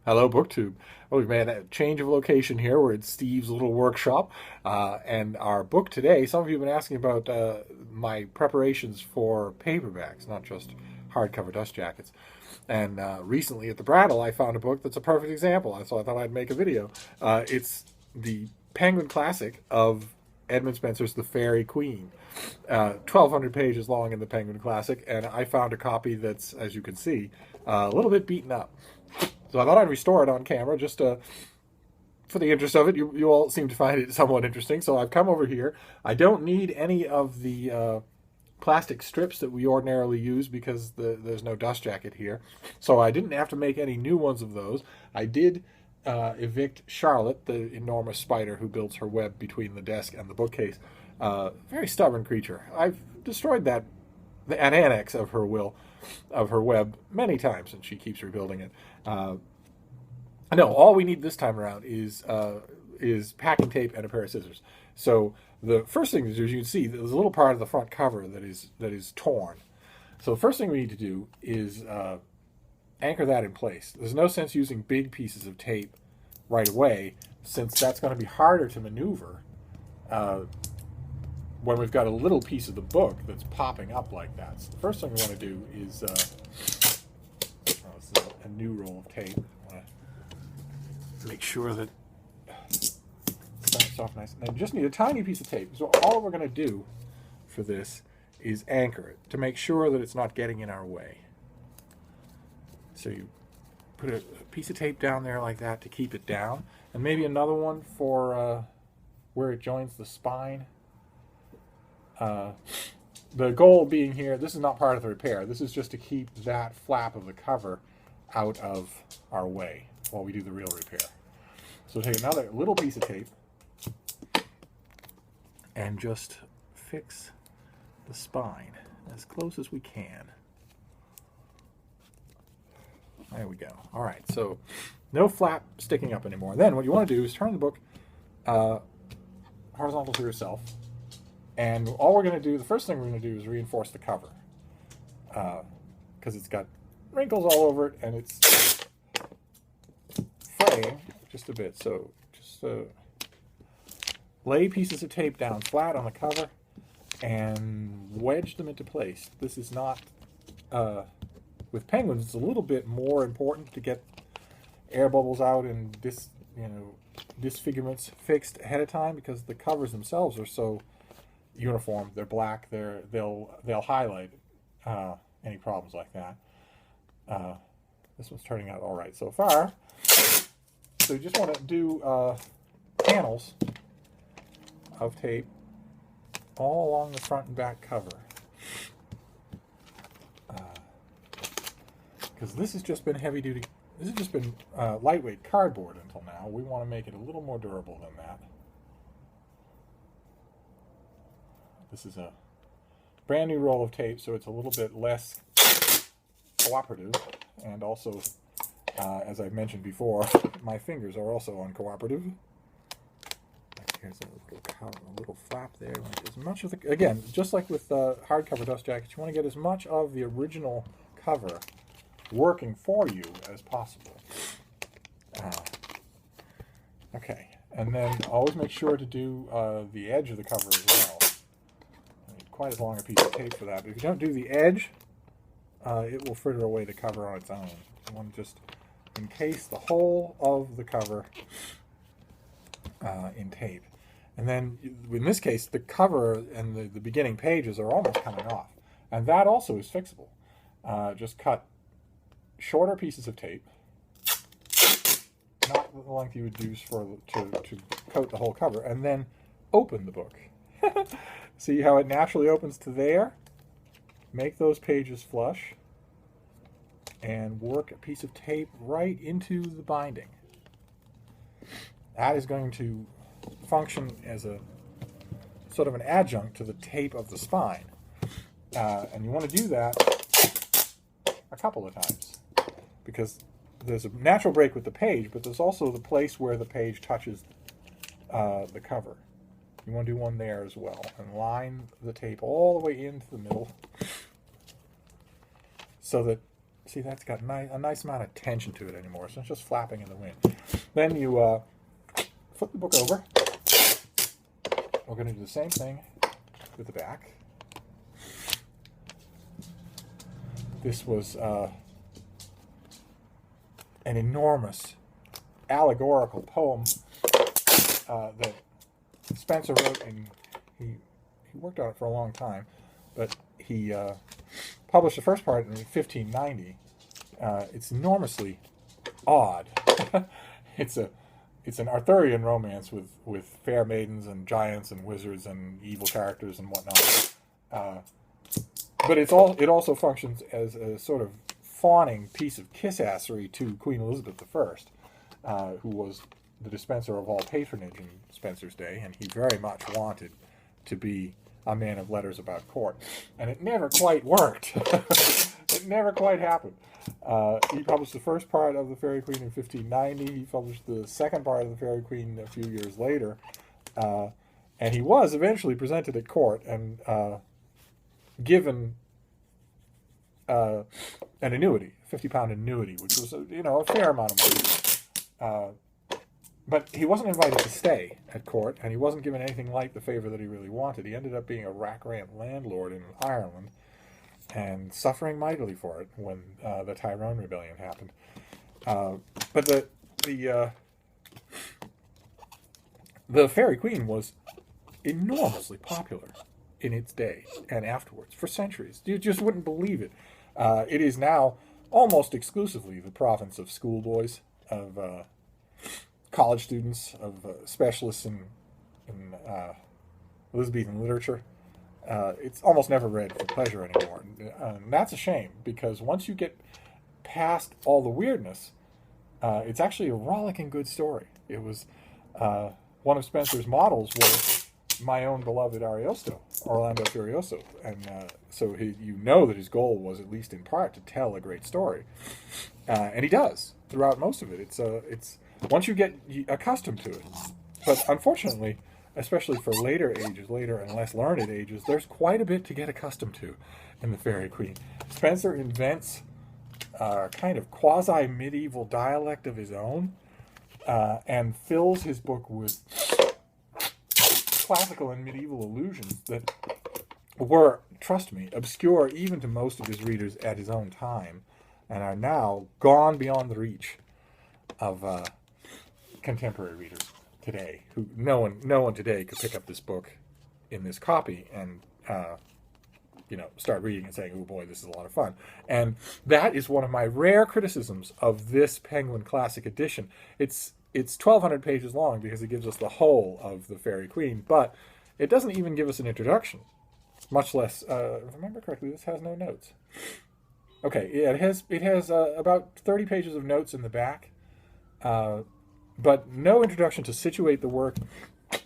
Hello, BookTube. Well, we've made a change of location here. We're at Steve's little workshop. And our book today, some of you have been asking about my preparations for paperbacks, not just hardcover dust jackets. And recently at the Brattle, I found a book that's a perfect example. So I thought I'd make a video. It's the Penguin Classic of Edmund Spenser's The Faerie Queene. 1,200 pages long in the Penguin Classic, and I found a copy that's, as you can see, a little bit beaten up. So I thought I'd restore it on camera just for the interest of it. You all seem to find it somewhat interesting. So I've come over here. I don't need any of the plastic strips that we ordinarily use because there's no dust jacket here. So I didn't have to make any new ones of those. I did evict Charlotte, the enormous spider who builds her web between the desk and the bookcase. Very stubborn creature. I've destroyed an annex of her web many times, and she keeps rebuilding it. No, all we need this time around is packing tape and a pair of scissors. So the first thing to do, as you can see, there's a little part of the front cover that is torn. So the first thing we need to do is anchor that in place. There's no sense using big pieces of tape right away, since that's going to be harder to maneuver when we've got a little piece of the book that's popping up like that. So the first thing we want to do is, this is a new roll of tape. I want to make sure that it starts off nice. And I just need a tiny piece of tape. So all we're going to do for this is anchor it to make sure that it's not getting in our way. So you put a piece of tape down there like that to keep it down, and maybe another one for where it joins the spine. The goal being here, this is not part of the repair. This is just to keep that flap of the cover out of our way while we do the real repair. So take another little piece of tape and just fix the spine as close as we can. There we go. All right, so no flap sticking up anymore. Then what you want to do is turn the book horizontal to yourself. And all we're going to do, the first thing we're going to do is reinforce the cover. Because it's got wrinkles all over it and it's fraying just a bit. So just lay pieces of tape down flat on the cover and wedge them into place. This is not, with penguins, it's a little bit more important to get air bubbles out and disfigurements fixed ahead of time, because the covers themselves are so uniform. They're black. They'll highlight any problems like that. This one's turning out all right so far. So you just want to do panels of tape all along the front and back cover, because this has just been heavy duty. This has just been lightweight cardboard until now. We want to make it a little more durable than that. This is a brand new roll of tape, so it's a little bit less cooperative. And also, as I've mentioned before, my fingers are also uncooperative. Here's a little flap there. As much of the, again, just like with hardcover dust jackets, you want to get as much of the original cover working for you as possible. Okay, and then always make sure to do the edge of the cover as well. Quite as long a piece of tape for that, but if you don't do the edge, it will fritter away the cover on its own. You want to just encase the whole of the cover in tape. And then, in this case, the cover and the beginning pages are almost coming off. And that also is fixable. Just cut shorter pieces of tape, not the length you would use to coat the whole cover, and then open the book. See how it naturally opens to there? Make those pages flush and work a piece of tape right into the binding. That is going to function as a sort of an adjunct to the tape of the spine. And you want to do that a couple of times, because there's a natural break with the page, but there's also the place where the page touches the cover. You want to do one there as well, and line the tape all the way into the middle so that see, that's got a nice amount of tension to it anymore, so it's just flapping in the wind. Then you flip the book over. We're going to do the same thing with the back. This was an enormous allegorical poem that Spencer wrote, and he worked on it for a long time, but he published the first part in 1590. It's enormously odd. It's an Arthurian romance with fair maidens and giants and wizards and evil characters and whatnot. But it also functions as a sort of fawning piece of kiss-assery to Queen Elizabeth I, who was the dispenser of all patronage in Spencer's day, and he very much wanted to be a man of letters about court. And it never quite worked. It never quite happened. He published the first part of the Faerie Queene in 1590. He published the second part of the Faerie Queene a few years later. And he was eventually presented at court and given an annuity, a £50 annuity, which was a fair amount of money. But he wasn't invited to stay at court, and he wasn't given anything like the favor that he really wanted. He ended up being a rack-rant landlord in Ireland and suffering mightily for it when the Tyrone Rebellion happened. But the Faerie Queene was enormously popular in its day and afterwards for centuries. You just wouldn't believe it. It is now almost exclusively the province of schoolboys, of college students, of specialists in Elizabethan literature. It's almost never read for pleasure anymore. And that's a shame, because once you get past all the weirdness, it's actually a rollicking good story. It was one of Spencer's models was my own beloved Ariosto, Orlando Furioso, and so you know that his goal was, at least in part, to tell a great story, and he does throughout most of it. It's once you get accustomed to it, but unfortunately, especially for later and less learned ages, there's quite a bit to get accustomed to in the Faerie Queene. Spencer invents a kind of quasi-medieval dialect of his own, and fills his book with classical and medieval allusions that were, trust me, obscure even to most of his readers at his own time, and are now gone beyond the reach of contemporary readers today. Who no one today could pick up this book in this copy and start reading and saying, "Oh boy, this is a lot of fun." And that is one of my rare criticisms of this Penguin Classic Edition. It's 1,200 pages long because it gives us the whole of the Faerie Queene, but it doesn't even give us an introduction, much less, if I remember correctly, this has no notes. Okay, yeah, it has about 30 pages of notes in the back, but no introduction to situate the work.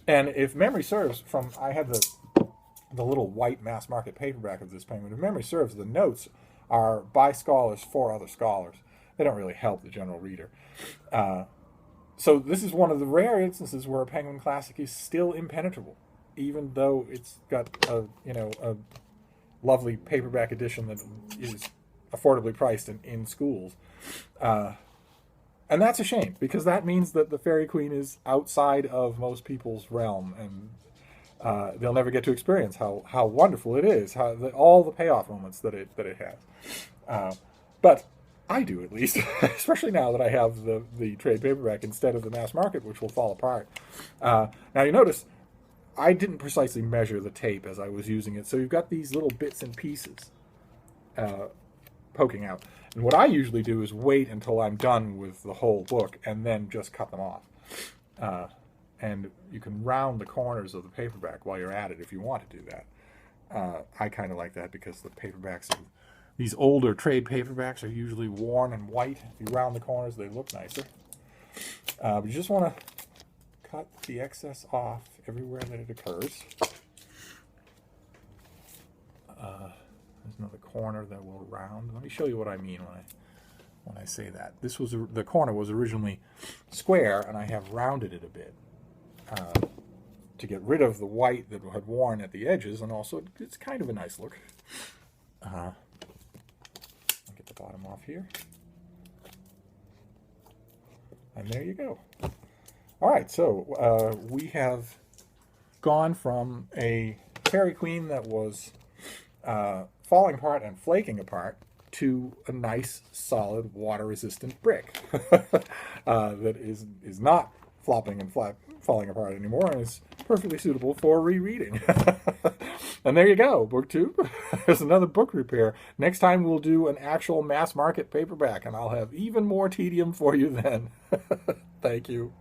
And if memory serves, I had the little white mass market paperback of this Penguin. If memory serves, the notes are by scholars for other scholars. They don't really help the general reader. So this is one of the rare instances where a Penguin Classic is still impenetrable, even though it's got a lovely paperback edition that is affordably priced in schools. And that's a shame, because that means that the Faerie Queene is outside of most people's realm, and they'll never get to experience how wonderful it is, all the payoff moments that it has. But I do, at least, especially now that I have the trade paperback instead of the mass market, which will fall apart. Now you notice I didn't precisely measure the tape as I was using it, so you've got these little bits and pieces poking out. And what I usually do is wait until I'm done with the whole book and then just cut them off. And you can round the corners of the paperback while you're at it if you want to do that. I kind of like that because the paperbacks, these older trade paperbacks, are usually worn and white. If you round the corners, they look nicer. But you just want to cut the excess off everywhere that it occurs. There's another corner that will round. Let me show you what I mean when I say that. The corner was originally square, and I have rounded it a bit to get rid of the white that had worn at the edges, and also it's kind of a nice look. I'll get the bottom off here. And there you go. All right, so we have gone from a Faerie Queene that was falling apart and flaking apart to a nice, solid, water-resistant brick that is not flopping and falling apart anymore and is perfectly suitable for rereading. And there you go, BookTube. There's another book repair. Next time we'll do an actual mass market paperback, and I'll have even more tedium for you then. Thank you.